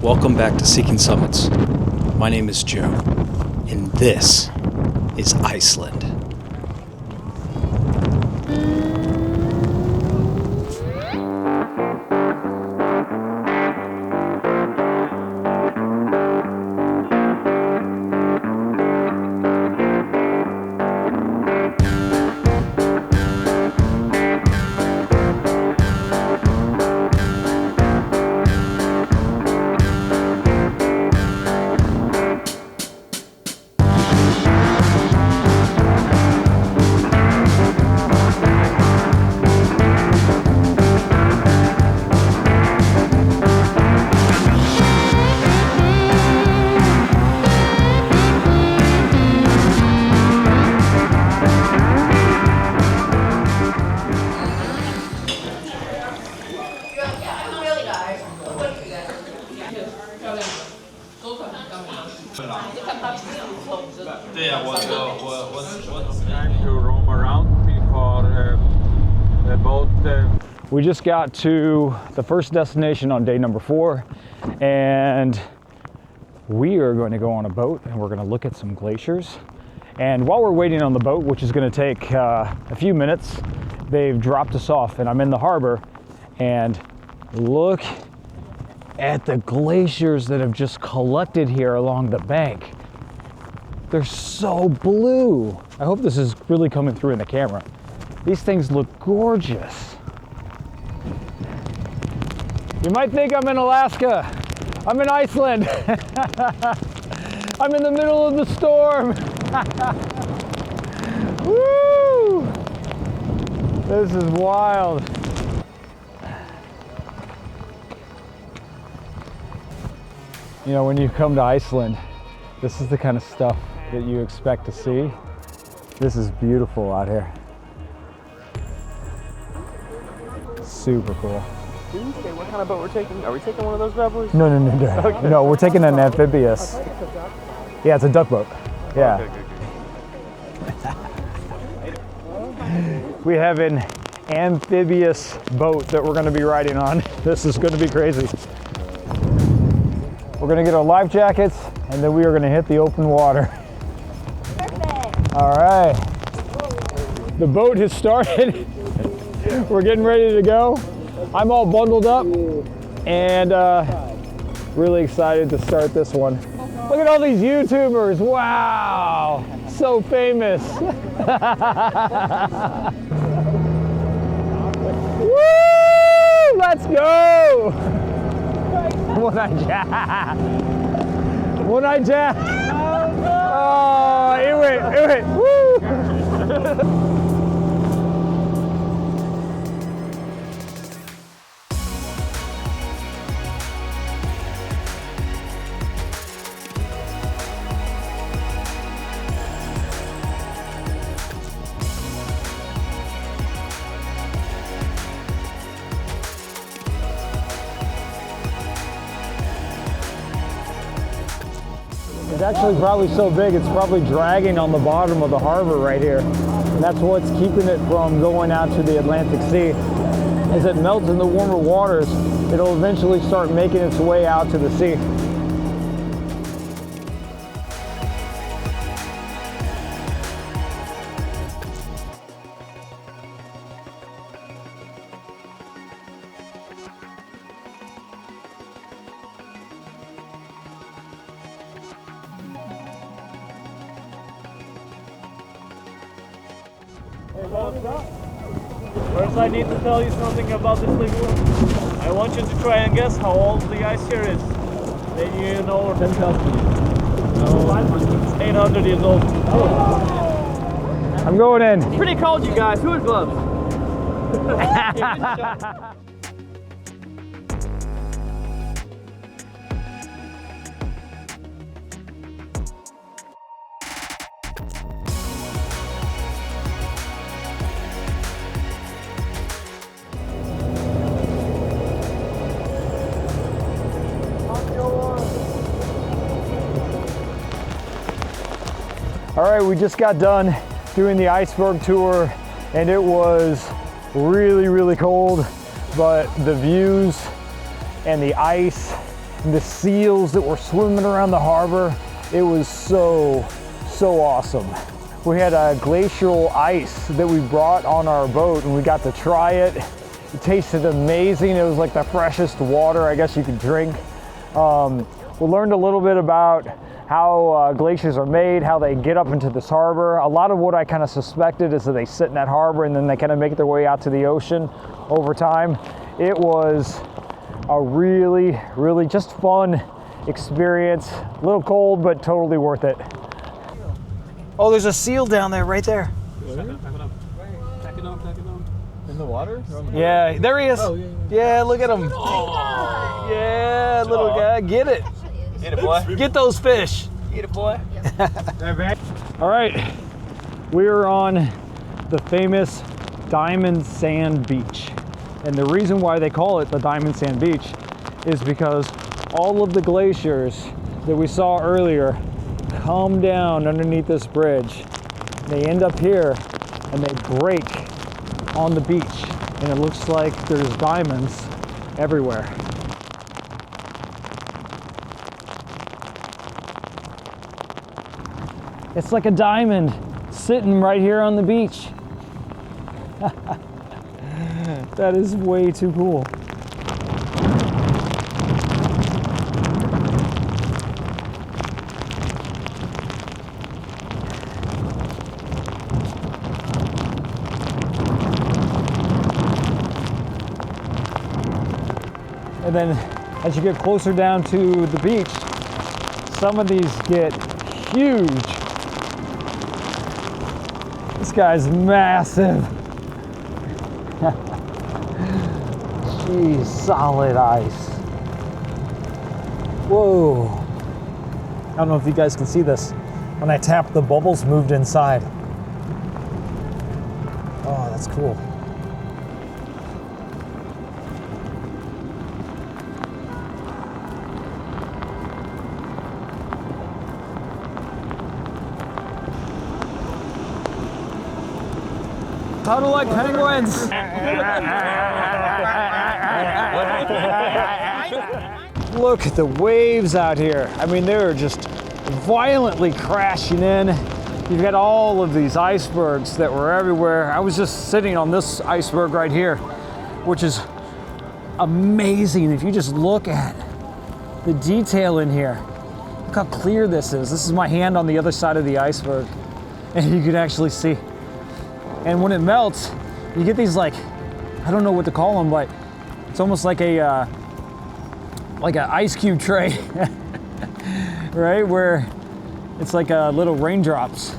Welcome back to Seeking Summits. My name is Joe, and this is Iceland. Time to roam around before the boat. We just got to the first destination on day number 4, and we are going to go on a boat and we're going to look at some glaciers. And while we're waiting on the boat, which is going to take a few minutes, they've dropped us off and I'm in the harbor, and look at the glaciers that have just collected here along the bank. They're so blue. I hope this is really coming through in the camera. These things look gorgeous. You might think I'm in Alaska. I'm in Iceland. I'm in the middle of the storm. Woo! This is wild. You know, when you come to Iceland, this is the kind of stuff that you expect to see. This is beautiful out here. Super cool. Did you say what kind of boat we're taking? Are we taking one of those bad boys? No. Okay. No, we're taking an amphibious. Yeah, it's a duck boat. Yeah. Okay. We have an amphibious boat that we're going to be riding on. This is going to be crazy. We're going to get our life jackets, and then we are going to hit the open water. Perfect. All right. The boat has started. We're getting ready to go. I'm all bundled up and really excited to start this one. Look at all these YouTubers. Wow. So famous. Woo! Let's go. One eye jack. One eye jack. Oh, it went. Woo! It's actually probably so big, it's probably dragging on the bottom of the harbor right here. And that's what's keeping it from going out to the Atlantic Sea. As it melts in the warmer waters, it'll eventually start making its way out to the sea. First, I need to tell you something about this lagoon. I want you to try and guess how old the ice here is. Then you know 10,000 years. No, it's 800 years old. I'm going in. It's pretty cold, you guys. Who has gloves? All right, we just got done doing the iceberg tour, and it was really, really cold, but the views and the ice and the seals that were swimming around the harbor. It was so awesome. We had a glacial ice that we brought on our boat and we got to try it. It tasted amazing. It was like the freshest water I guess you could drink. We learned a little bit about how glaciers are made, how they get up into this harbor. A lot of what I kind of suspected is that they sit in that harbor and then they kind of make their way out to the ocean over time. It was a really just fun experience. A little cold, but totally worth it. Oh, there's a seal down there, right there. In the water? Yeah, there he is. Oh, yeah, look at him. Oh. Yeah, little guy, get it. Get it, boy. Get those fish. Get it, boy. All right, we're on the famous Diamond Sand Beach. And the reason why they call it the Diamond Sand Beach is because all of the glaciers that we saw earlier come down underneath this bridge. They end up here and they break on the beach. And it looks like there's diamonds everywhere. It's like a diamond sitting right here on the beach. That is way too cool. And then as you get closer down to the beach, some of these get huge. This guy's massive. Jeez, solid ice. Whoa. I don't know if you guys can see this. When I tap, the bubbles moved inside. Oh, that's cool. Huddle like penguins. Look at the waves out here. I mean, they're just violently crashing in. You've got all of these icebergs that were everywhere. I was just sitting on this iceberg right here, which is amazing. If you just look at the detail in here, look how clear this is. This is my hand on the other side of the iceberg, and you can actually see. And when it melts, you get these like, I don't know what to call them, but it's almost like an ice cube tray, right? Where it's like little raindrops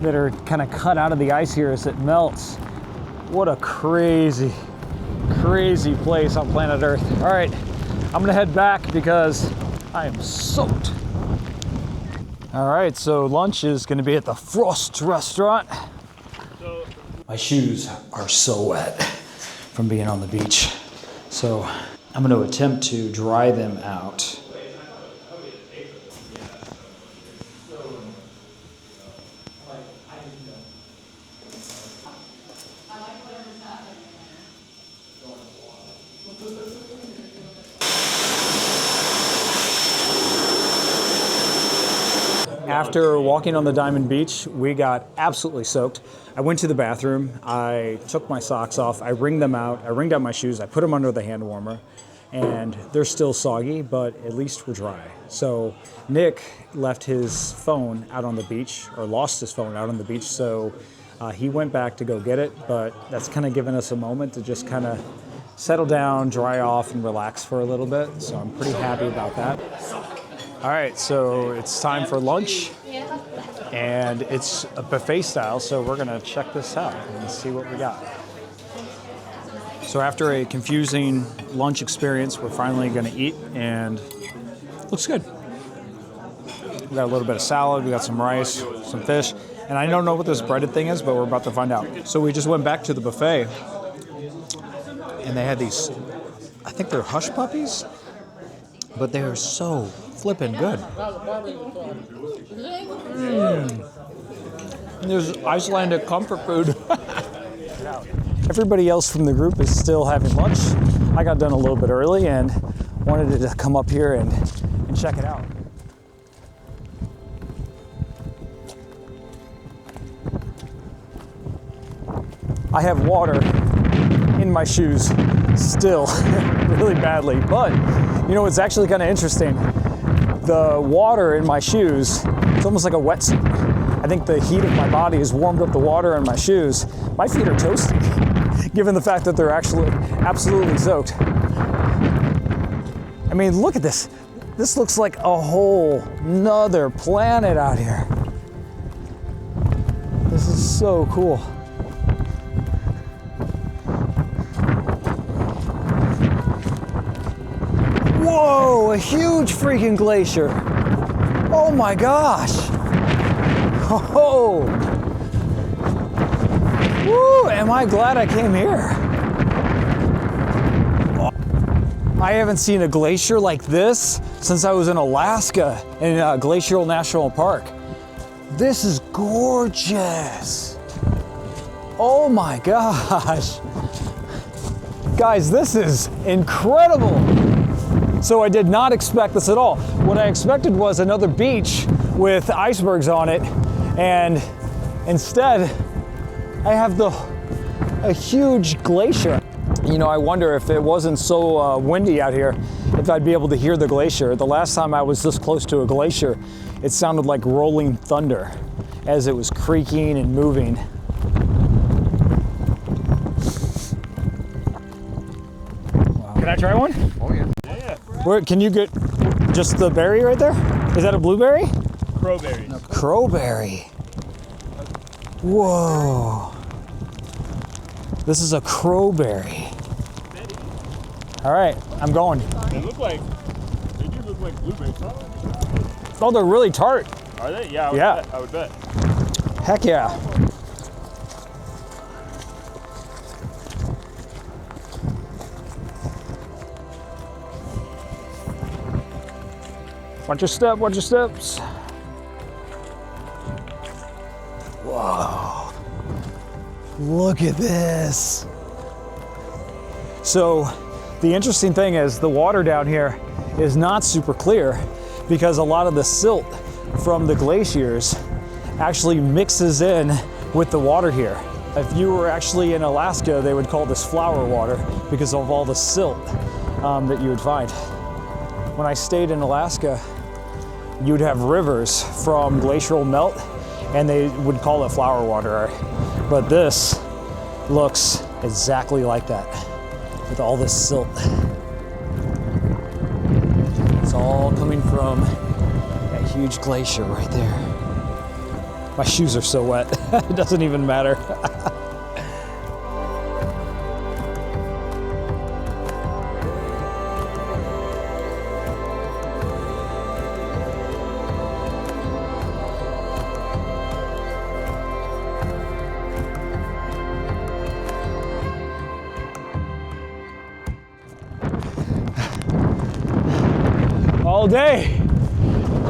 that are kind of cut out of the ice here as it melts. What a crazy place on planet Earth. All right, I'm gonna head back because I am soaked. All right, so lunch is gonna be at the Frost restaurant. My shoes are so wet from being on the beach. So I'm going to attempt to dry them out. After walking on the Diamond Beach, we got absolutely soaked. I went to the bathroom, I took my socks off, I wringed them out, I wringed out my shoes, I put them under the hand warmer, and they're still soggy, but at least we're dry. So Nick left his phone out on the beach, or lost his phone out on the beach, so he went back to go get it, but that's kind of given us a moment to just kind of settle down, dry off, and relax for a little bit, so I'm pretty happy about that. All right, so it's time for lunch, and it's a buffet style, so we're gonna check this out and see what we got. So after a confusing lunch experience, we're finally gonna eat, and it looks good. We got a little bit of salad, we got some rice, some fish, and I don't know what this breaded thing is, but we're about to find out. So we just went back to the buffet, and they had these, I think they're hush puppies, but they are so flippin' good. And there's Icelandic comfort food. Everybody else from the group is still having lunch. I got done a little bit early, and wanted to come up here and check it out. I have water in my shoes still, really badly, but you know, it's actually kind of interesting. The water in my shoes, it's almost like a wetsuit. I think the heat of my body has warmed up the water in my shoes. My feet are toasty, given the fact that they're actually absolutely soaked. I mean, look at this. This looks like a whole nother planet out here. This is so cool. Whoa, a huge freaking glacier. Oh my gosh. Oh. Woo, am I glad I came here. I haven't seen a glacier like this since I was in Alaska in Glacier National Park. This is gorgeous. Oh my gosh. Guys, this is incredible. So I did not expect this at all. What I expected was another beach with icebergs on it, and instead I have a huge glacier. You know, I wonder if it wasn't so windy out here, if I'd be able to hear the glacier. The last time I was this close to a glacier, it sounded like rolling thunder as it was creaking and moving. Wow. Can I try one? Oh yeah. Where, can you get just the berry right there? Is that a blueberry? Crowberries. No, crowberry. Whoa. This is a crowberry. All right, I'm going. They do look like blueberries. Oh, they're really tart. Are they? Yeah. I would bet. Heck yeah. Watch your step, watch your steps. Whoa. Look at this. So the interesting thing is the water down here is not super clear because a lot of the silt from the glaciers actually mixes in with the water here. If you were actually in Alaska, they would call this flower water because of all the silt that you would find. When I stayed in Alaska, you'd have rivers from glacial melt and they would call it flower water. But this looks exactly like that with all this silt. It's all coming from that huge glacier right there. My shoes are so wet, it doesn't even matter. All day,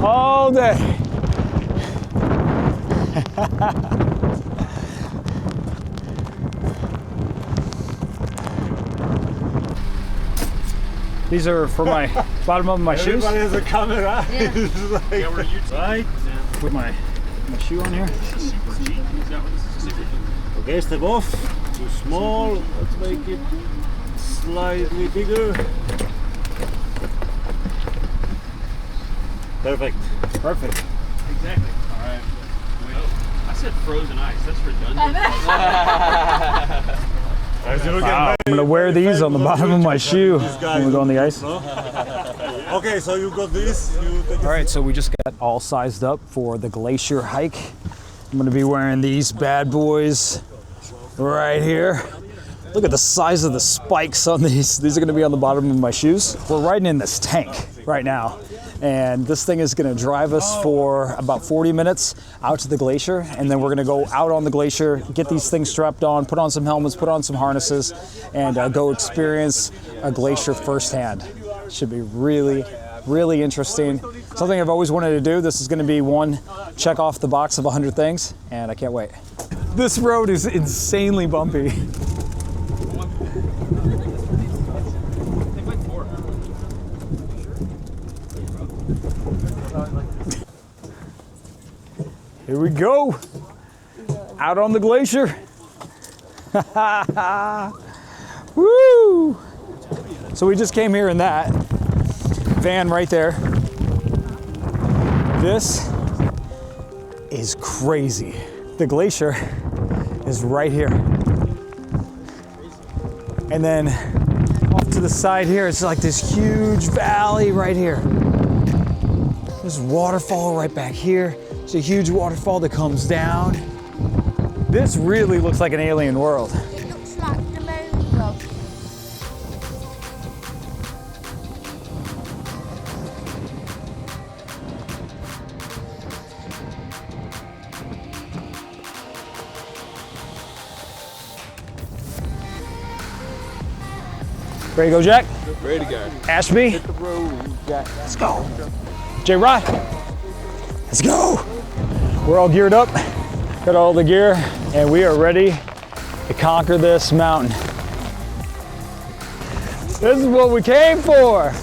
all day. These are for my bottom of my shoes. Everybody has a camera. It's like, Yeah, where you right? With my shoe on here. okay, step off. Too small. Let's make it slightly bigger. Perfect. Perfect. Exactly. All right. Wait. I said frozen ice. That's redundant. As you look Wow. at I'm gonna wear these on the bottom of my shoe when we go on the ice. Okay, so you got this. You take All right, so we just got all sized up for the glacier hike. I'm gonna be wearing these bad boys right here. Look at the size of the spikes on these. These are gonna be on the bottom of my shoes. We're riding in this tank right now. And this thing is gonna drive us for about 40 minutes out to the glacier. And then we're gonna go out on the glacier, get these things strapped on, put on some helmets, put on some harnesses, and go experience a glacier firsthand. Should be really, really interesting. Something I've always wanted to do. This is gonna be one check off the box of 100 things, and I can't wait. This road is insanely bumpy. Here we go. Out on the glacier. Woo! So we just came here in that van right there. This is crazy. The glacier is right here. And then off to the side here, it's like this huge valley right here. There's a waterfall right back here. It's a huge waterfall that comes down. This really looks like an alien world. It looks like the moon, Rob. Ready to go, Jack? Ready to go. Ashby? Hit the road, Jack. Let's go. J-Rod, let's go. We're all geared up, got all the gear, and we are ready to conquer this mountain. This is what we came for.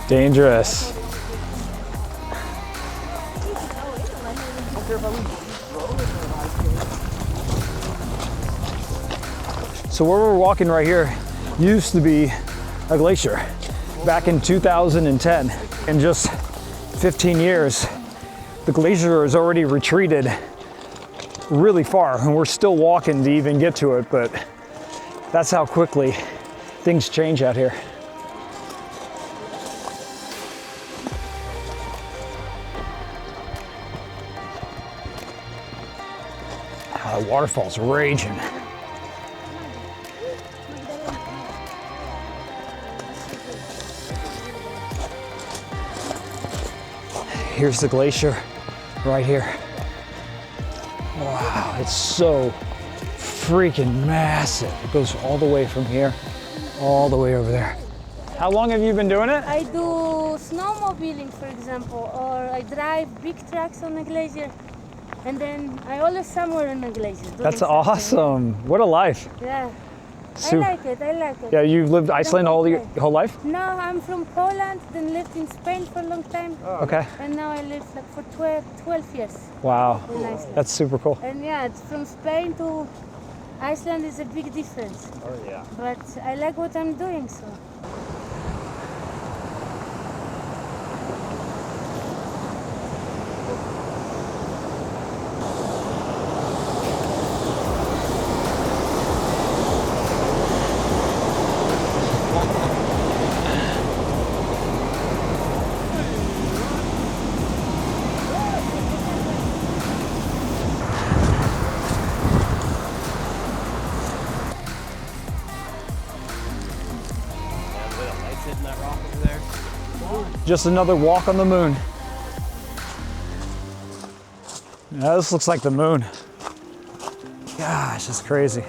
Dangerous. So where we're walking right here used to be a glacier back in 2010. In just 15 years, the glacier has already retreated really far, and we're still walking to even get to it, but that's how quickly things change out here. The waterfall's raging. Here's the glacier right here. Wow, it's so freaking massive. It goes all the way from here, all the way over there. How long have you been doing it? I do snowmobiling, for example, or I drive big trucks on the glacier, and then I always somewhere on the glacier. doing That's something. awesome. What a life. Yeah, Super. I like it. I like it. Yeah, you've lived Iceland all your whole life? No, I'm from Poland, then lived in Spain for a long time, Okay. and now I live like for 12 years Wow. in Iceland. That's super cool. And yeah, it's from Spain to Iceland is a big difference. Oh yeah. But I like what I'm doing, so. Just another walk on the moon. Now this looks like the moon. Gosh, it's crazy.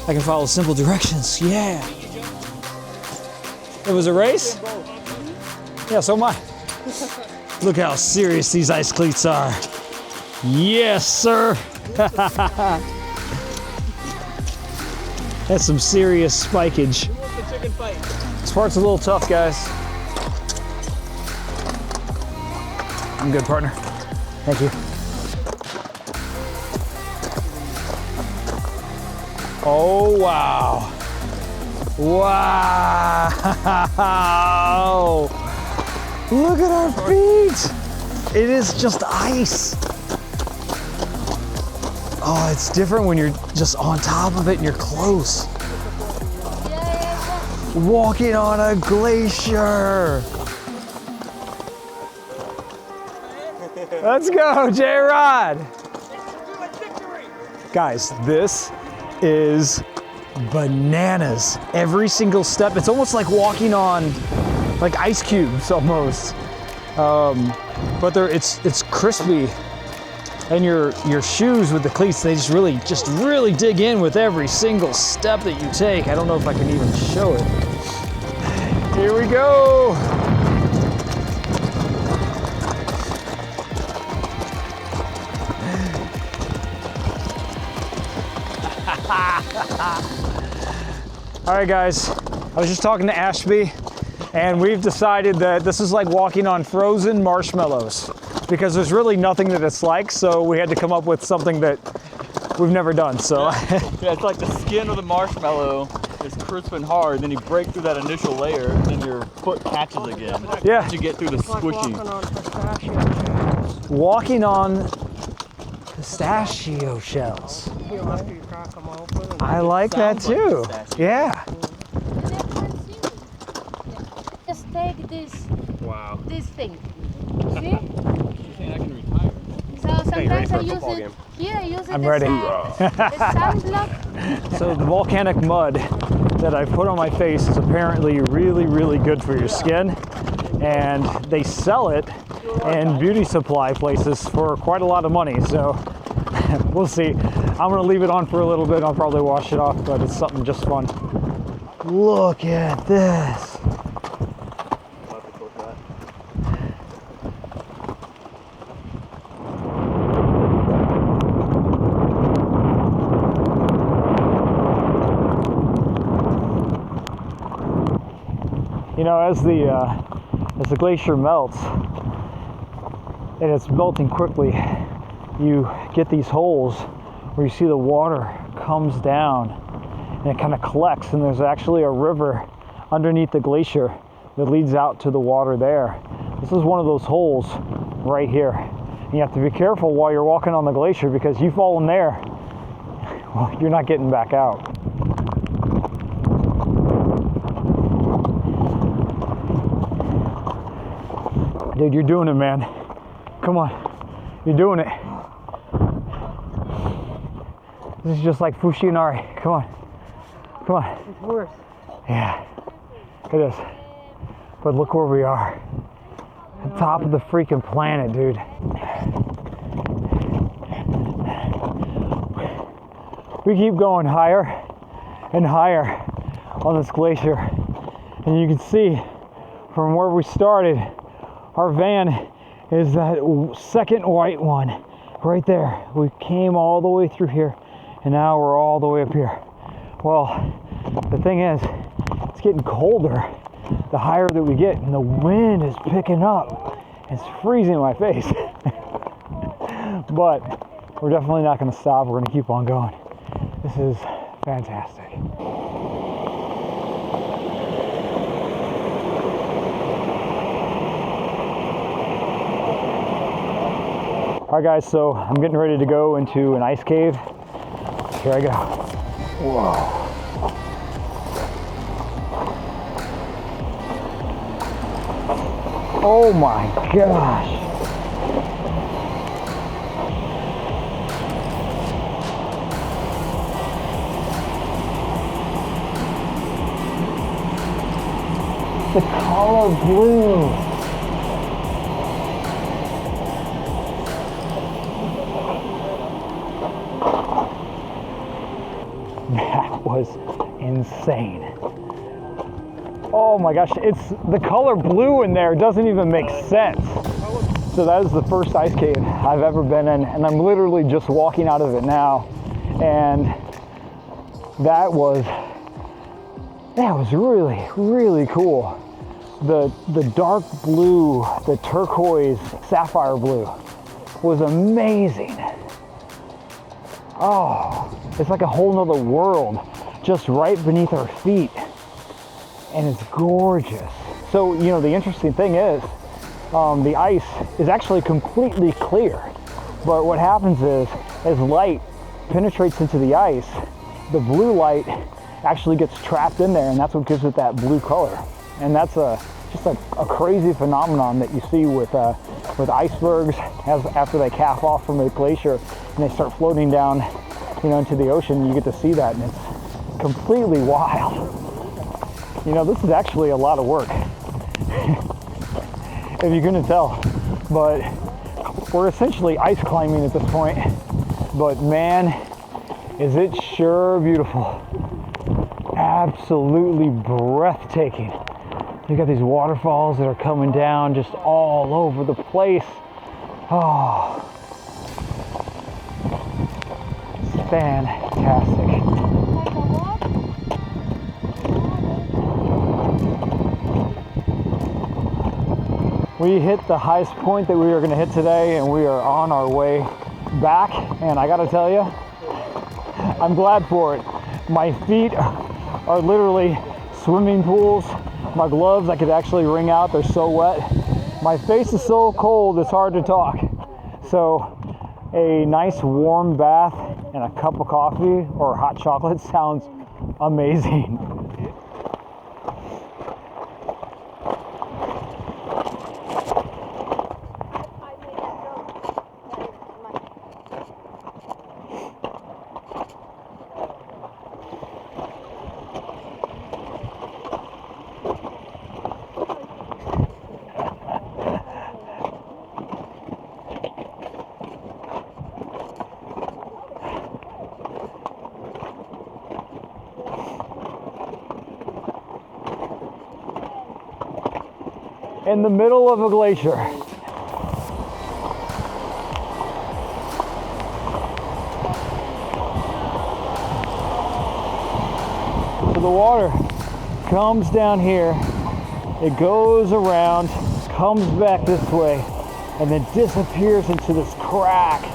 I can follow simple directions, yeah. It was a race? Yeah, so am I. Look how serious these ice cleats are. Yes, sir. That's some serious spikage. This part's a little tough, guys. I'm good, partner. Thank you. Oh, wow. Wow. Look at our feet. It is just ice. Oh, it's different when you're just on top of it and you're close. Walking on a glacier. Let's go, J-Rod. Guys, this is bananas. Every single step, it's almost like walking on like ice cubes almost. But it's crispy And your shoes with the cleats, they just really dig in with every single step that you take. I don't know if I can even show it. Here we go. All right, guys, I was just talking to Ashby, and we've decided that this is like walking on frozen marshmallows because there's really nothing that it's like, so we had to come up with something that we've never done, so. Yeah, it's like the skin of the marshmallow is crisp and hard, then you break through that initial layer, and then your foot catches again. Yeah. You get through the squishy. Walking on pistachio shells. I like that too. Yeah. Just take this. Wow. This thing. See? You're saying I can retire? So sometimes I use it here. I use it I'm ready. as sunblock. So the volcanic mud that I put on my face is apparently really, really good for your skin, and they sell it in beauty supply places for quite a lot of money. So we'll see. I'm gonna leave it on for a little bit. I'll probably wash it off, but it's something just fun. Look at this. You know, as the glacier melts, and it's melting quickly, you get these holes where you see the water comes down and it kind of collects, and there's actually a river underneath the glacier that leads out to the water there. This is one of those holes right here. And you have to be careful while you're walking on the glacier, because you fall in there, well, you're not getting back out. Dude, you're doing it, man. Come on, you're doing it. This is just like Fushinari. Come on, come on. It's worse. Yeah, it is. But look where we are. The top of the freaking planet, dude. We keep going higher and higher on this glacier. And you can see from where we started, our van is that second white one right there. We came all the way through here, and now we're all the way up here. Well, the thing is, it's getting colder the higher that we get, and the wind is picking up. It's freezing my face. But we're definitely not going to stop. We're going to keep on going. This is fantastic. All right, guys, so I'm getting ready to go into an ice cave. Here I go. Whoa. Oh my gosh. The color blue. That was insane. Oh my gosh, it's the color blue in there. It doesn't even make sense. So that is the first ice cave I've ever been in, and I'm literally just walking out of it now. And that was really, really cool. The dark blue, the turquoise, sapphire blue was amazing. Oh, it's like a whole nother world just right beneath our feet. And it's gorgeous. So, you know, the interesting thing is, the ice is actually completely clear. But what happens is, as light penetrates into the ice, the blue light actually gets trapped in there, and that's what gives it that blue color. And that's just a crazy phenomenon that you see with icebergs after they calf off from the glacier and they start floating down, you know, into the ocean. You get to see that, and it's completely wild. You know, this is actually a lot of work, if you couldn't tell, but We're essentially ice climbing at this point, but man, is it sure beautiful. Absolutely breathtaking. You got these waterfalls that are coming down just all over the place. Oh, it's fantastic. We hit the highest point that we were going to hit today, and we are on our way back. And I got to tell you, I'm glad for it. My feet are literally swimming pools. My gloves I could actually wring out, they're so wet. My face is so cold it's hard to talk. So a nice warm bath and a cup of coffee or hot chocolate sounds amazing. In the middle of a glacier. So the water comes down here, it goes around, comes back this way, and then disappears into this crack.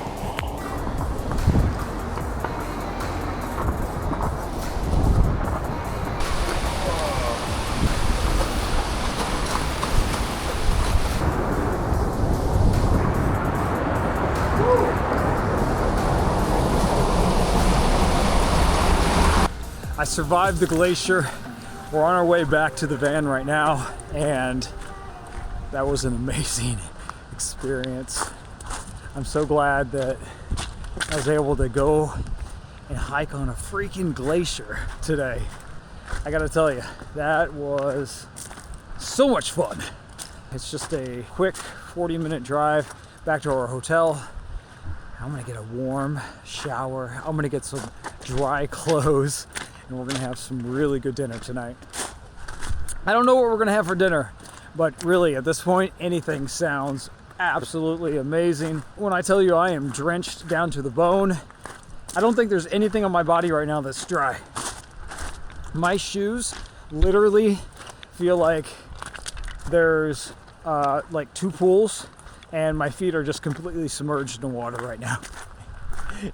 I survived the glacier. We're on our way back to the van right now, and that was an amazing experience. I'm so glad that I was able to go and hike on a freaking glacier today. I gotta tell you, that was so much fun. It's just a quick 40-minute drive back to our hotel. I'm gonna get a warm shower. I'm gonna get some dry clothes, and we're gonna have some really good dinner tonight. I don't know what we're gonna have for dinner, but really at this point, anything sounds absolutely amazing. When I tell you I am drenched down to the bone, I don't think there's anything on my body right now that's dry. My shoes literally feel like there's like two pools, and my feet are just completely submerged in water right now.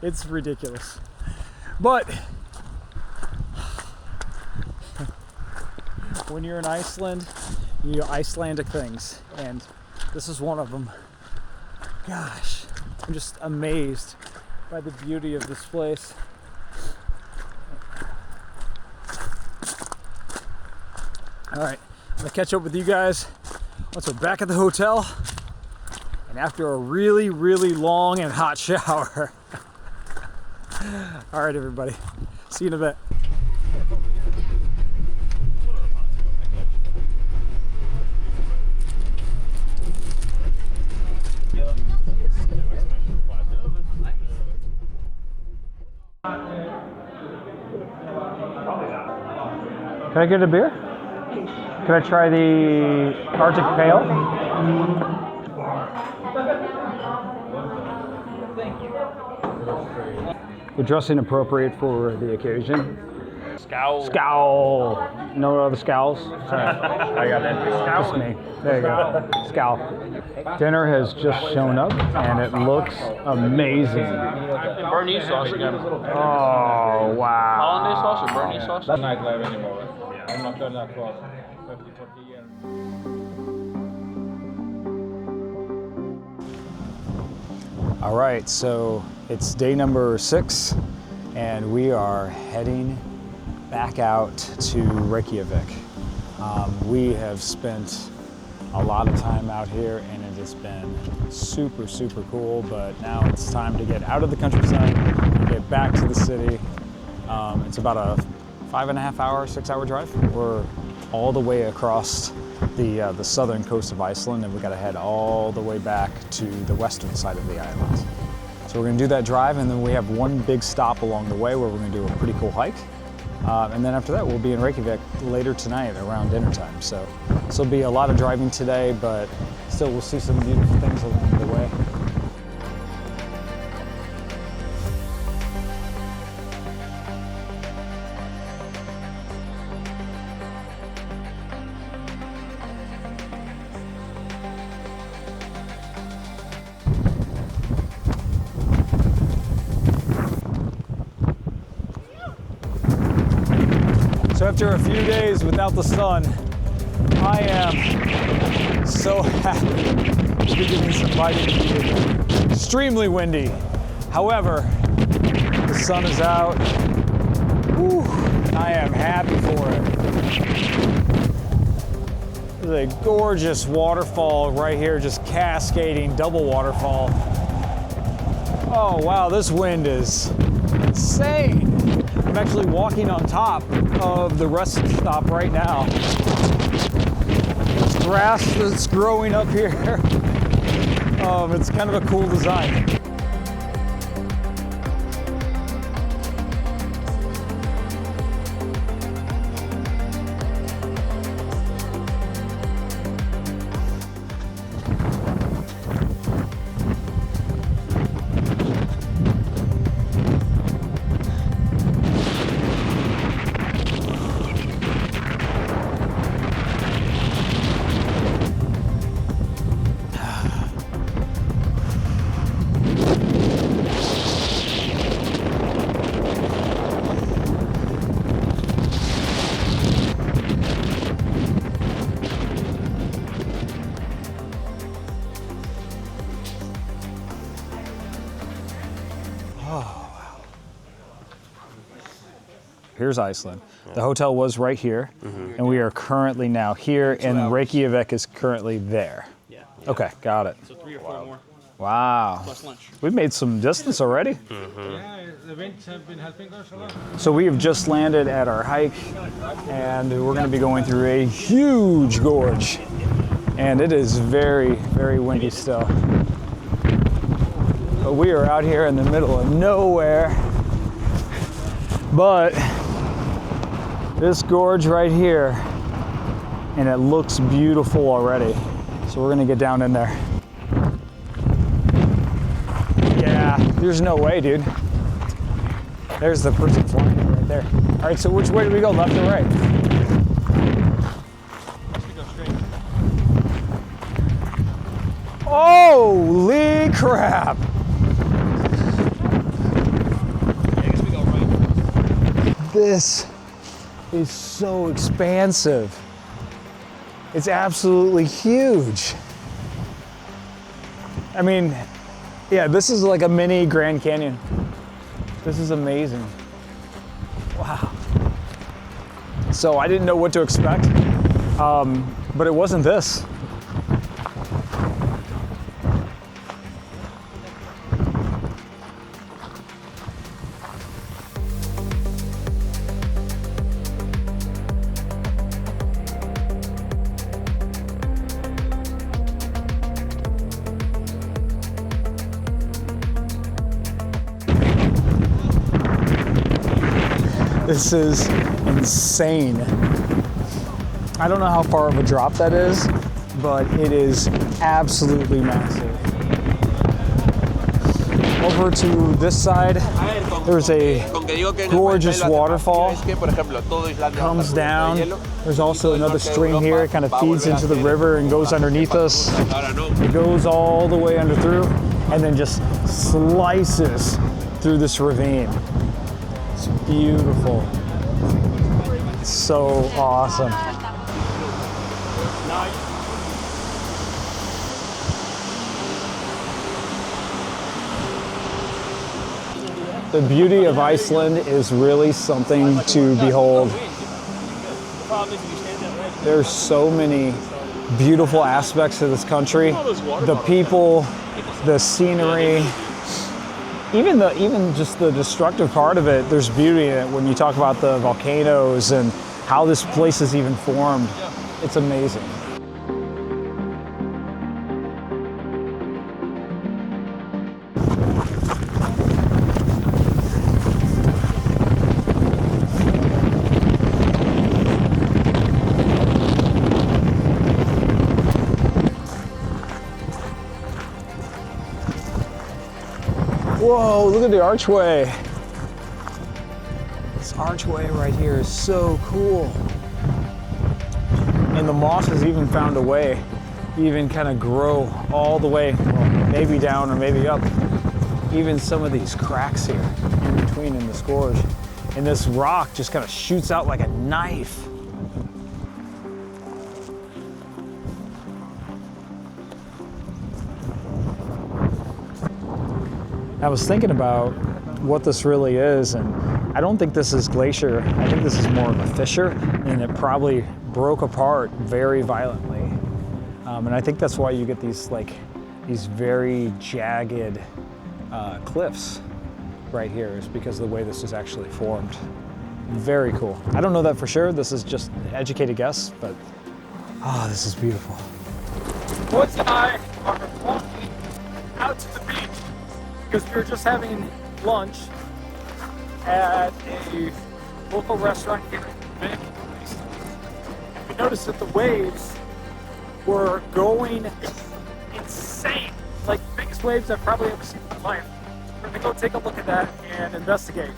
It's ridiculous. But when you're in Iceland, you do Icelandic things, and this is one of them. Gosh, I'm just amazed by the beauty of this place. All right, I'm gonna catch up with you guys once we're back at the hotel and after a really, really long and hot shower. All right, everybody, see you in a bit. Can I get a beer? Can I try the Arctic Pale? We're dressing appropriate for the occasion. Scowl. Scowl. No other scowls? I got that. Just me. There you go. Scowl. Dinner has just shown up and it looks amazing. Bernese sauce again. Oh, wow. Hollandaise sauce or Bernese sauce? That's nightlife anymore. I'm not done that for 50, 40 years. All right, so it's day number 6 and we are heading back out to Reykjavik. We have spent a lot of time out here and it has been super, super cool, but now it's time to get out of the countryside and get back to the city. It's about a 5.5 hour, 6 hour drive. We're all the way across the southern coast of Iceland, and we got to head all the way back to the western side of the island. So we're going to do that drive, and then we have one big stop along the way where we're going to do a pretty cool hike. And then after that, we'll be in Reykjavik later tonight around dinner time. So this will be a lot of driving today, but still we'll see some beautiful things along the way. So after a few days without the sun, I am so happy to be getting some vitamin D again. Extremely windy. However, the sun is out. Whew, I am happy for it. There's a gorgeous waterfall right here, just cascading, double waterfall. Oh wow, this wind is insane. I'm actually walking on top of the rest stop right now. There's grass that's growing up here. It's kind of a cool design. Here's Iceland. The hotel was right here, and we are currently now here, and Reykjavik is currently there. Yeah. Okay, got it. So 3 or 4 more. Wow. Plus lunch. We've made some distance already. Yeah, the winds have been helping us a lot. So we have just landed at our hike, and we're going to be going through a huge gorge, and it is very, very windy still. But we are out here in the middle of nowhere. But this gorge right here, and it looks beautiful already. So we're gonna get down in there. Yeah, there's no way, dude. There's the person flying it right there. All right, so which way do we go, left or right? Holy crap! This is so expansive. It's absolutely huge. I mean, yeah, this is like a mini Grand Canyon. This is amazing. Wow. So I didn't know what to expect, but it wasn't this. This is insane. I don't know how far of a drop that is, but it is absolutely massive. Over to this side, there's a gorgeous waterfall. Comes down. There's also another stream here. It kind of feeds into the river and goes underneath us. It goes all the way under through and then just slices through this ravine. It's beautiful. It's so awesome. The beauty of Iceland is really something to behold. There's so many beautiful aspects to this country. The people, the scenery, even just the destructive part of it, there's beauty in it when you talk about the volcanoes and how this place is even formed. It's amazing. Whoa, look at the archway. This archway right here is so cool. And the moss has even found a way to even kind of grow all the way, well, maybe down or maybe up. Even some of these cracks here in between in this gorge. And this rock just kind of shoots out like a knife. I was thinking about what this really is, and I don't think this is glacier. I think this is more of a fissure, and it probably broke apart very violently. And I think that's why you get these very jagged cliffs right here, is because of the way this is actually formed. Very cool. I don't know that for sure. This is just an educated guess, but this is beautiful. Woods and I are walking out to the beach because we were just having lunch at a local restaurant here in Iceland. We noticed that the waves were going insane, like the biggest waves I've probably ever seen in my life. We're gonna go take a look at that and investigate.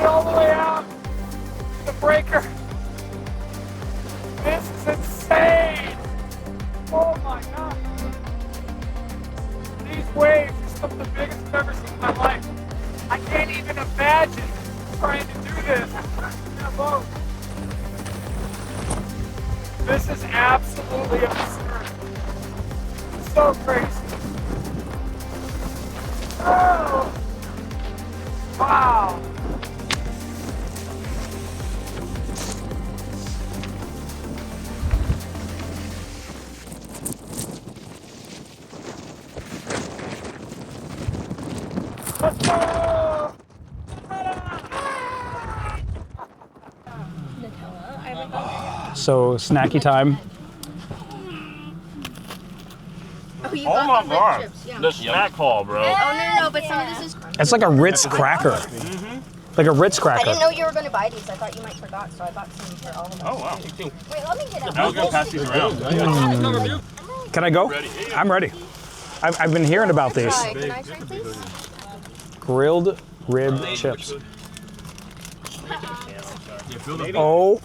All the way out the breaker. This is insane. Oh my God. These waves are some of the biggest I've ever seen in my life. I can't even imagine trying to do this in a boat. This is absolutely absurd. It's so crazy. Oh, wow. So snacky time. Oh my God. The snack haul, bro. Oh, no, but some of this is... It's like a Ritz cracker. Like a Ritz I cracker. didn't know you were going to buy these. I thought you might forgot, so I bought some for all of us. Oh, wow. Wait, let me get out. I was going to pass these around. Can I go? I'm ready. I've been hearing about these. Can I try, please? Grilled rib chips. Oh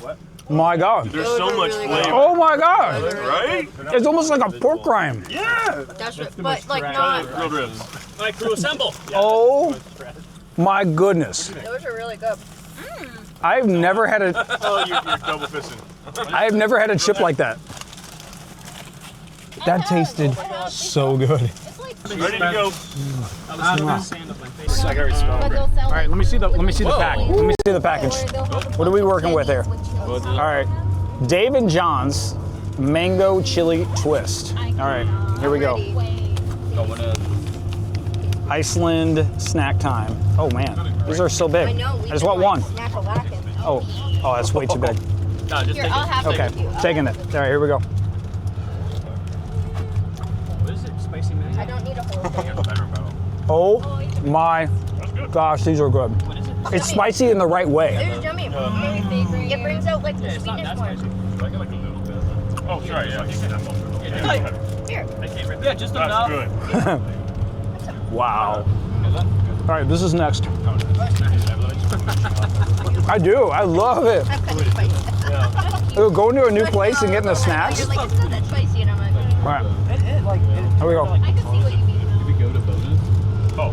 my God. There's so much flavor. Oh my God. Right? It's almost like a pork rind. Yeah. That's what, but like not... Grilled ribs. All right, crew, assemble. Oh my goodness. Those are really good. I've never had a Oh, you're double fisting. I've never had a chip like that. That tasted so good. Ready to go. I can already smell it. All right, let me see the pack. Let me see the package. What are we working with here? All right, Dave and John's mango chili twist. All right, here we go. Iceland snack time. Oh man, these are so big. I know. I just want one. Snack-a-lackin'. Oh, that's way too big. No, just Here, take I'll it. have Okay, it with you. taking it. All right, here we go. What is it? Spicy mango? I don't need a whole thing. Oh my gosh, these are good. It's spicy in the right way. It's yummy. It brings out like the sweetness more. Oh, sorry. Yeah. Here. Yeah, just That's enough. good. Wow. All right, this is next. I do. I love it. I'm kind of spicy. Going to a new place and getting the snacks. You're like, it's not that spicy, and I'm like, All right, here we go. I can see what you mean. Did we go to Boda's? Oh.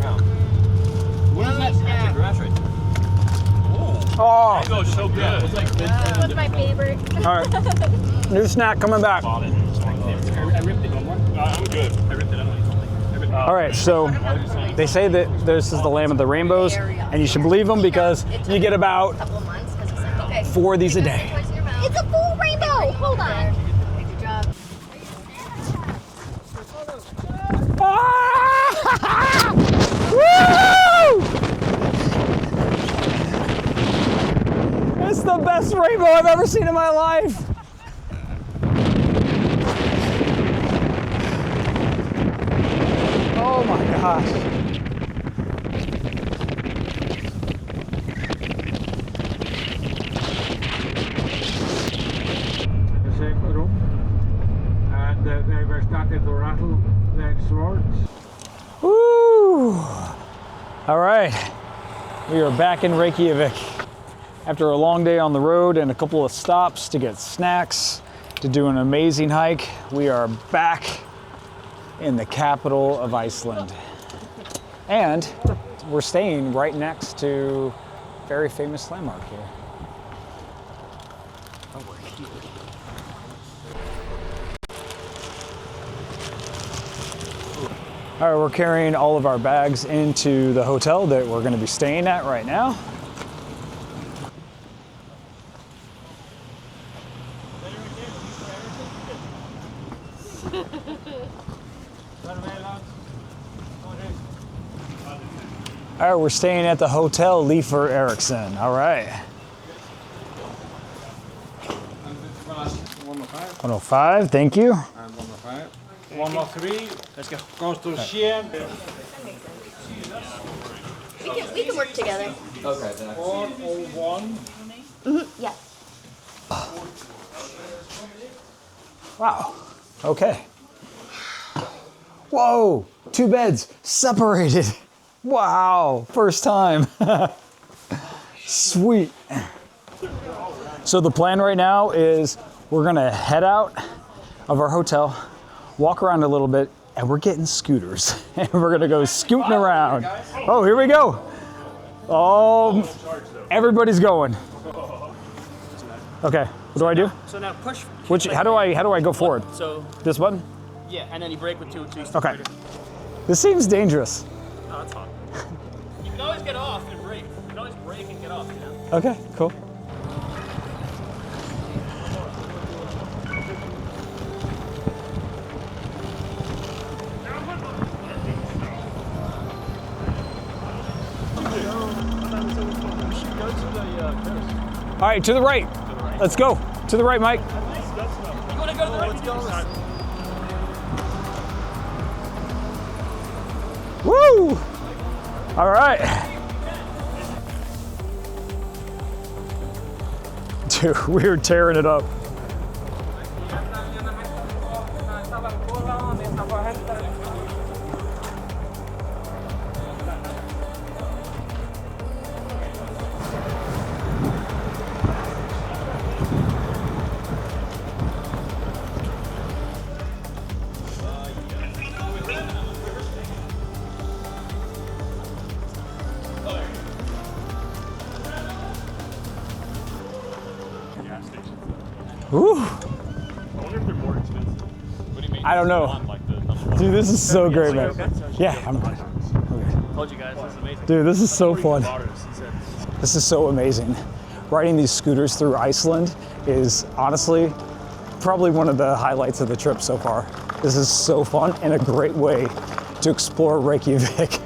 What is that snack? Grass right there. Oh, Mango is so good. It's like That was my favorite. all right. New snack coming back. I ripped it. I'm good. I ripped it. All right, so they say that this is the land of the rainbows, and you should believe them because you get about Couple months because it's like, okay. 4 of these a day. It's a full rainbow. Hold on. Good job. Woo! It's the best rainbow I've ever seen in my life. Oh my gosh. The same room. And they were starting to rattle their swords. Woo! All right, we are back in Reykjavik. After a long day on the road and a couple of stops to get snacks, to do an amazing hike, we are back in the capital of Iceland. And we're staying right next to a very famous landmark here. Oh, we're here. All right, we're carrying all of our bags into the hotel that we're gonna be staying at right now. All right, we're staying at the Hotel Leifur Eriksson. All right. 105, thank you. And 105. 103. Let's go. Goes to Sheen. We can work together. 401. Yeah. Wow, okay. Whoa, 2 beds separated. Wow, first time. Sweet. So the plan right now is we're gonna head out of our hotel, walk around a little bit, and we're getting scooters. And we're gonna go scooting around. Oh, here we go. Oh, everybody's going. Okay, what do I do? So now push. Which, how do I go forward? So This button? yeah, and then you brake with two. Okay. This seems dangerous. No, that's fine. You can always get off and brake. You can always brake and get off. You know. Okay, cool. All right, to the right. Let's go. To the right, Mike. You want to go to the right? Let's go. Woo! All right. Dude, we're tearing it up. Woo! I wonder if they're more expensive. What do you mean? I don't know. Dude, this is so great, man. Yeah, I'm good. Told you guys, this is amazing. Dude, this is so fun. This is so amazing. Riding these scooters through Iceland is honestly probably one of the highlights of the trip so far. This is so fun and a great way to explore Reykjavik.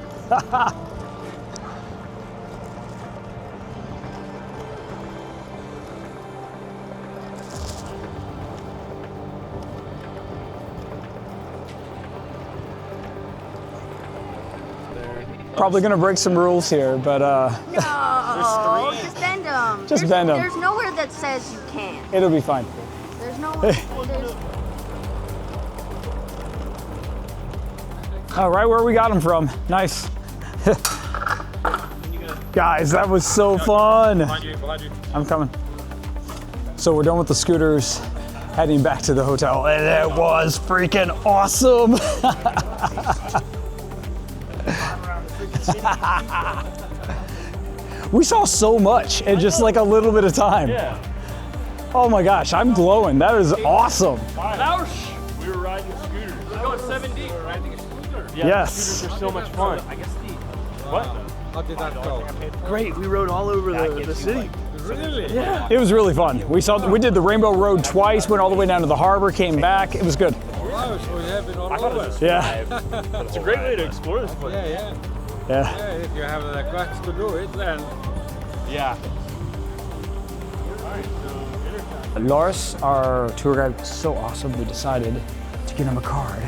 Probably gonna break some rules here, but No, just bend them. Just bend 'em. There's nowhere that says you can't. it'll be fine. There's nowhere. All right, where we got them from. Nice. Guys, that was so fun. Behind you. I'm coming. So we're done with the scooters, heading back to the hotel, and it was freaking awesome. We saw so much in just like a little bit of time. Yeah. Oh my gosh, I'm glowing. That is awesome. We were riding scooters. We're going 7 deep. We're riding a scooter. Yeah, Yes. Scooters are so much fun. I guess what? How did that go? Great. We rode all over the city. Really? Yeah. It was really fun. We did the Rainbow Road twice, went all the way down to the harbor, came back. It was good. Wow, so we have been all over. Yeah. It's a great way to explore this place. Yeah. Yeah. Yeah, if you have the guts to do it, then. Yeah. Lars, our tour guide, was so awesome. We decided to get him a card.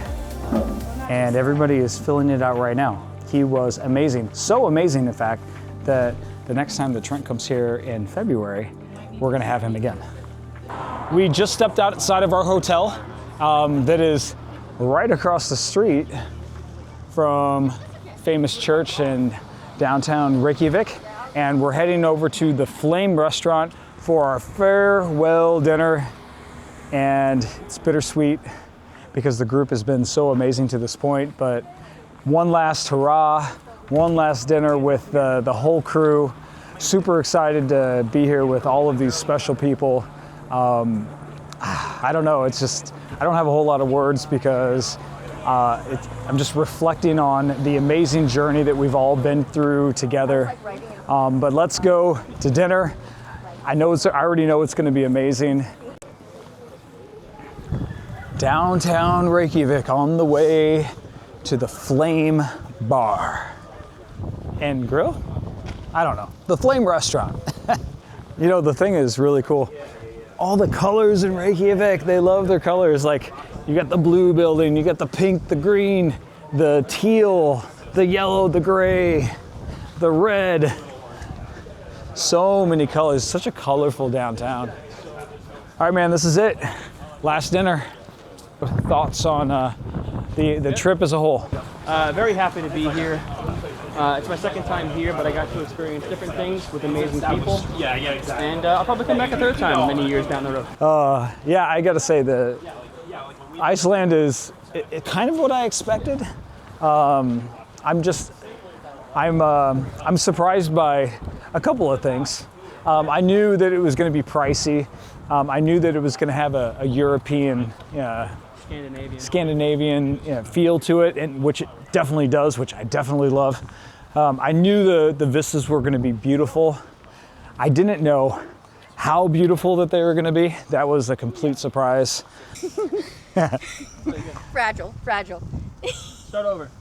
And everybody is filling it out right now. He was amazing. So amazing, in fact, that the next time that Trent comes here in February, we're gonna have him again. We just stepped outside of our hotel that is right across the street from famous church in downtown Reykjavik. And we're heading over to the Flame restaurant for our farewell dinner. And it's bittersweet because the group has been so amazing to this point, but one last hurrah, one last dinner with the whole crew. Super excited to be here with all of these special people. I don't know, it's just, I don't have a whole lot of words because I'm just reflecting on the amazing journey that we've all been through together. But let's go to dinner. I already know it's gonna be amazing. Downtown Reykjavik on the way to the Flame Bar and Grill? I don't know, the Flame Restaurant. You know, the thing is really cool. All the colors in Reykjavik, they love their colors. Like, you got the blue building, you got the pink, the green, the teal, the yellow, the gray, the red. So many colors, such a colorful downtown. All right, man, this is it. Last dinner. Thoughts on the trip as a whole? Very happy to be here. It's my second time here, but I got to experience different things with amazing people. Yeah, exactly. And I'll probably come back a third time many years down the road. Yeah, I gotta say Iceland is kind of what I expected. I'm surprised by a couple of things. I knew that it was going to be pricey. I knew that it was going to have a European, Scandinavian feel to it, and which it definitely does, which I definitely love. I knew the vistas were going to be beautiful. I didn't know how beautiful that they were going to be. That was a complete surprise. Fragile. Start over.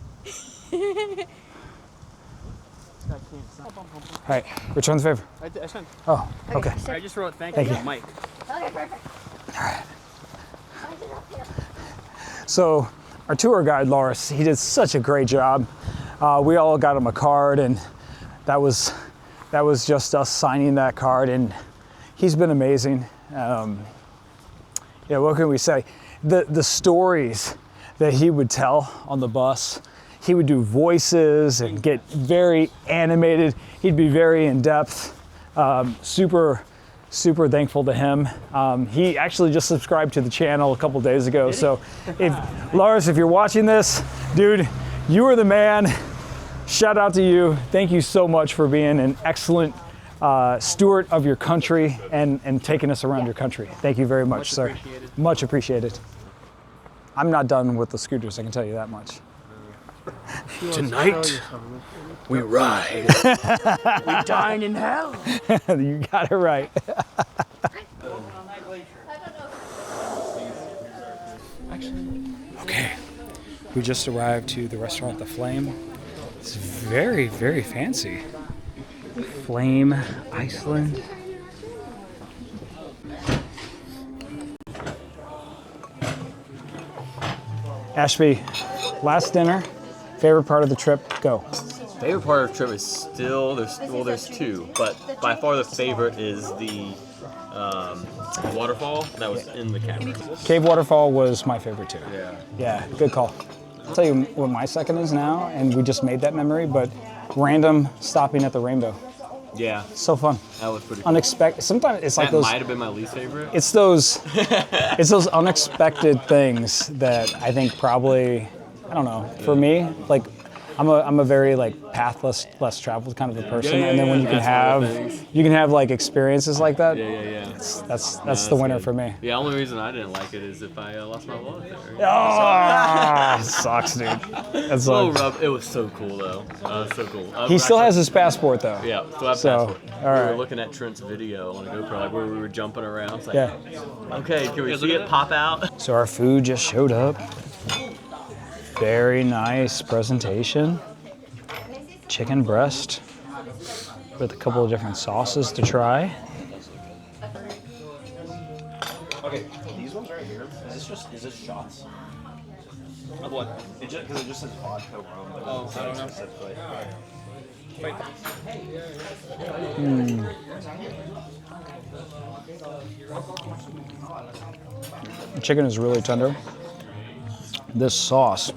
All right, return the favor. I sent. Oh, okay. I just wrote thank you, Mike. Okay, perfect. So our tour guide, Lars, he did such a great job. We all got him a card, and that was just us signing that card, and he's been amazing. What can we say? The stories that he would tell on the bus, he would do voices and get very animated. He'd be very in depth. Super thankful to him. He actually just subscribed to the channel a couple days ago. So Lars, if you're watching this, dude, you are the man. Shout out to you. Thank you so much for being an excellent steward of your country and taking us around your country. Thank you very much, sir. Much appreciated. I'm not done with the scooters, I can tell you that much. Tonight, we ride. We dine in hell. You got it right. Okay, we just arrived to the restaurant The Flame. It's very, very fancy. Flame, Iceland. Ashby, last dinner, favorite part of the trip, go. Favorite part of the trip is still, there's two, but by far the favorite is the waterfall that was in the camera. Cave waterfall was my favorite too. Yeah. Yeah, good call. I'll tell you what my second is now, and we just made that memory, but random stopping at the Rainbow. Yeah. So fun. That was pretty cool. Unexpected. Sometimes it's like That those. might have been my least favorite. It's those unexpected things that I think probably, I don't know, for me, like I'm a very like pathless, less traveled kind of a person, and then when you can have like experiences like that, that's the winner for me. The only reason I didn't like it is if I lost my wallet there. Oh, sucks, dude. That sucks. It was so cool though. So cool. He still has his passport though. Yeah, still have passport. We were looking at Trent's video on a GoPro, like where we were jumping around. It's like, okay, can we see it pop out? So our food just showed up. Very nice presentation. Chicken breast with a couple of different sauces to try. Okay, these ones right here. Is this shots? Of what? Because it just says vodka rum. Oh, I don't know. Specifically. The chicken is really tender. This sauce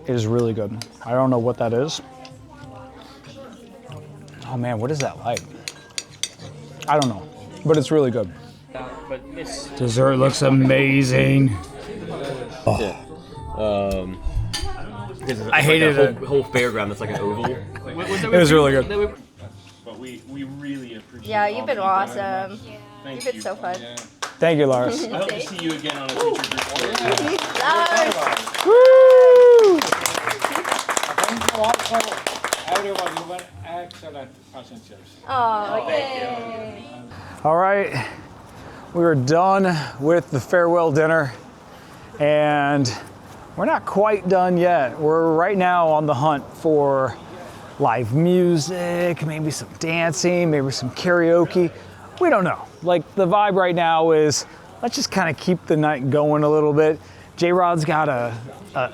is really good. I don't know what that is. Oh man, what is that like? I don't know, but it's really good. Dessert looks amazing. Oh. I hated it. Whole fairground that's like an oval. It was really good. But we really appreciate it. Yeah, you've been awesome. You've been so fun. Yeah. Thank you, Lars. I hope to see you again on a future group tour. Lars! Woo! Thank you also, everyone. You were excellent passengers. Oh, yay! All right, we are done with the farewell dinner, and we're not quite done yet. We're right now on the hunt for live music, maybe some dancing, maybe some karaoke. We don't know. Like the vibe right now is let's just kind of keep the night going a little bit. J-Rod's got a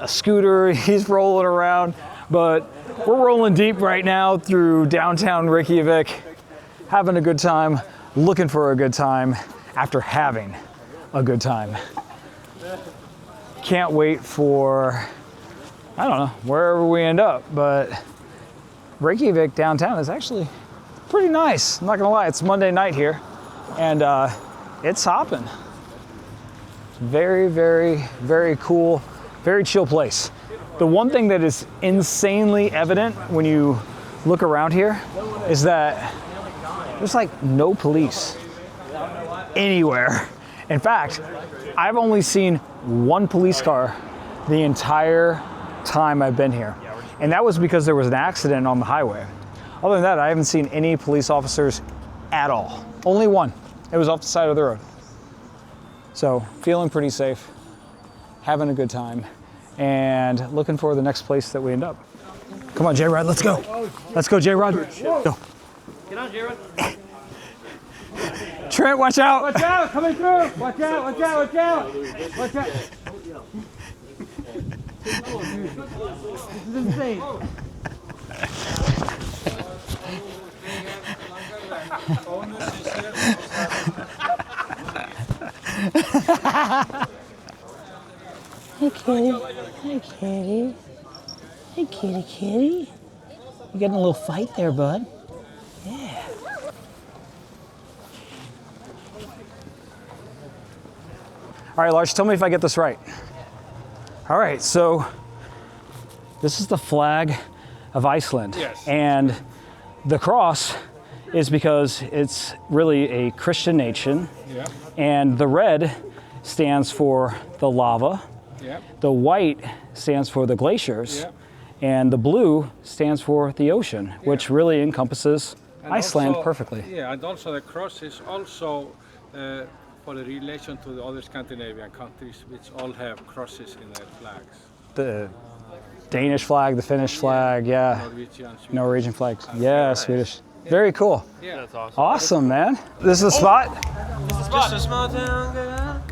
scooter, he's rolling around, but we're rolling deep right now through downtown Reykjavik, having a good time, looking for a good time after having a good time. Can't wait for, I don't know, wherever we end up, but Reykjavik downtown is actually pretty nice. I'm not gonna lie, it's Monday night here, and it's hopping. Very, very, very cool, very chill place. The one thing that is insanely evident when you look around here is that there's like no police anywhere. In fact, I've only seen one police car the entire time I've been here. And that was because there was an accident on the highway. Other than that, I haven't seen any police officers at all. Only one. It was off the side of the road. So feeling pretty safe, having a good time, and looking for the next place that we end up. Come on, J-Rod, let's go. Let's go, J-Rod. Go. Get on, J-Rod. Trent, watch out. Watch out, coming through. Watch out, watch out, watch out. Watch out. This is insane. Hey, kitty. Hey, kitty. Hey, kitty, kitty. You getting a little fight there, bud? Yeah. All right, Lars, tell me if I get this right. All right, so this is the flag of Iceland. Yes. And the cross is because it's really a Christian nation. Yeah. And the red stands for the lava. Yeah. The white stands for the glaciers. Yeah. And the blue stands for the ocean, which really encompasses And Iceland also, perfectly. Yeah, and also the cross is also for the relation to the other Scandinavian countries, which all have crosses in their flags. The Danish flag, the Finnish flag, yeah. Norwegian, Swedish. Norwegian flags, yeah, Swedish. Very cool. Yeah, that's awesome. Awesome, man. This is the spot? Just a small town girl.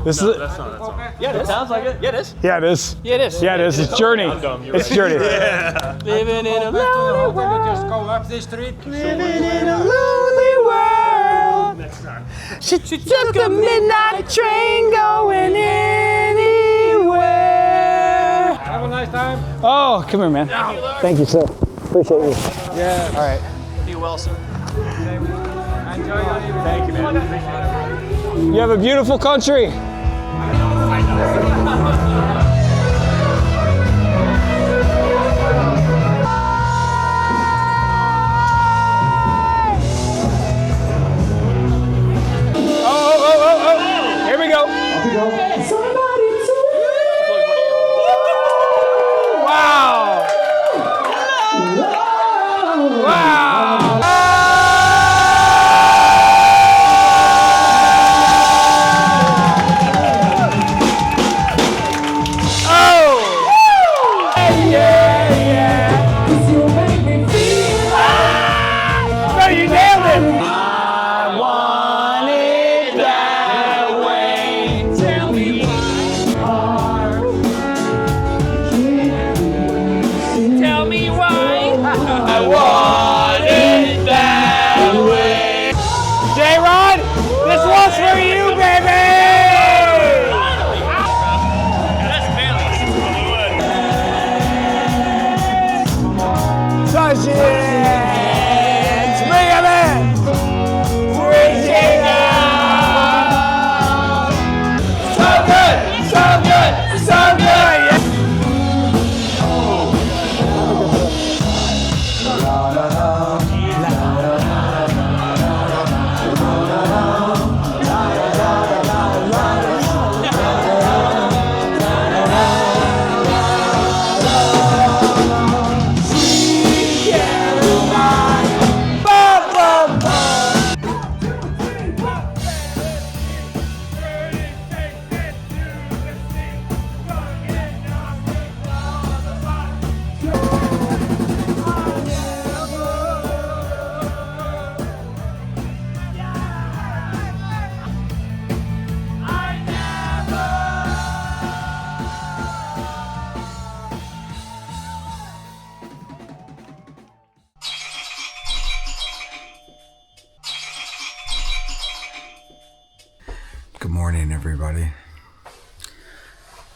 This No, is that's not that song. Yeah, it sounds like it. Yeah, it is. Yeah, it is. Yeah, it is. Yeah, it is. It's Journey. I'm dumb. You're It's right. Journey. Yeah. Living in a How can we just go up this street? Living in a lonely world. She took a midnight train going anywhere. Have a nice time. Oh, come here, man. Thank you, sir. Appreciate you. Yeah. All right. Be well, sir. Enjoy your evening. Thank you, man. You have a beautiful country. Good morning, everybody.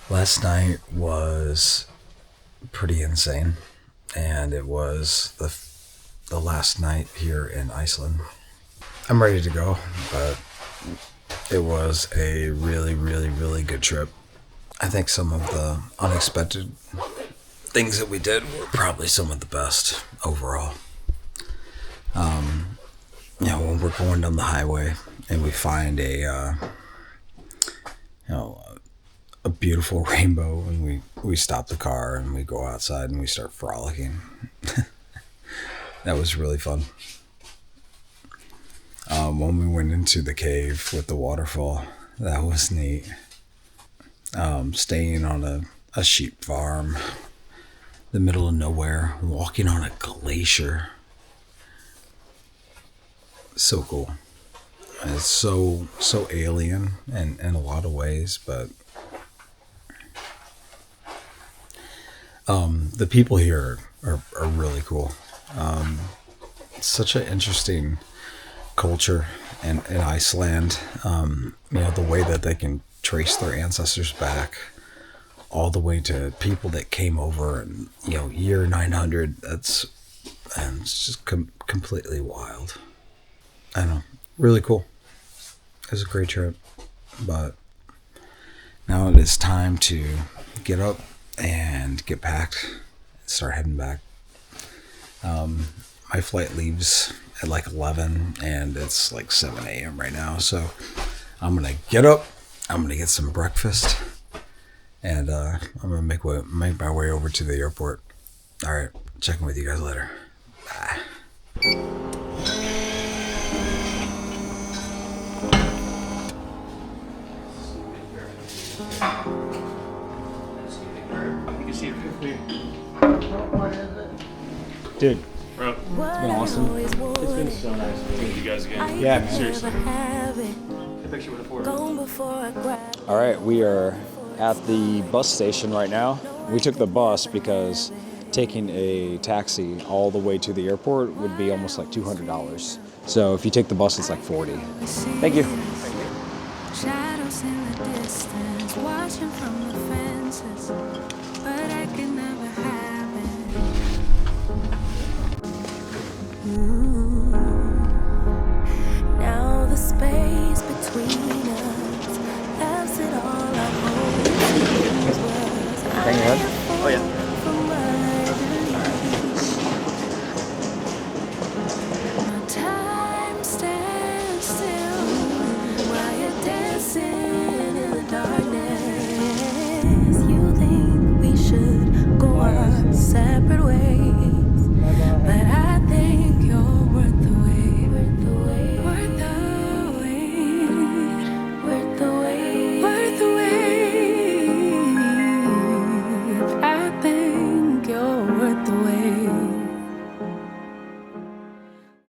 Last night was pretty insane, and it was the last night here in Iceland. I'm ready to go, but it was a really, really, really good trip. I think some of the unexpected things that we did were probably some of the best overall. When we're going down the highway and we find a beautiful rainbow, and we stop the car and we go outside and we start frolicking. That was really fun. When we went into the cave with the waterfall, that was neat. Staying on a sheep farm, the middle of nowhere, walking on a glacier. So cool. It's so alien in a lot of ways, but the people here are really cool. It's such an interesting culture in Iceland. The way that they can trace their ancestors back all the way to people that came over in year 900. It's just completely wild. I don't know, really cool. It was a great trip, but now it is time to get up and get packed and start heading back. My flight leaves at like 11 and it's like 7 a.m. right now, so I'm gonna get up, I'm gonna get some breakfast, and I'm gonna make my way over to the airport. All right, checking with you guys later. Bye. Dude, bro, it's been awesome. It's been so nice to meet you guys again. Yeah, man. Seriously. All right, we are at the bus station right now. We took the bus because taking a taxi all the way to the airport would be almost like $200. So if you take the bus, it's like $40. Thank you. Shadows in the distance, watching from the fences, but I can never have it. Now the space between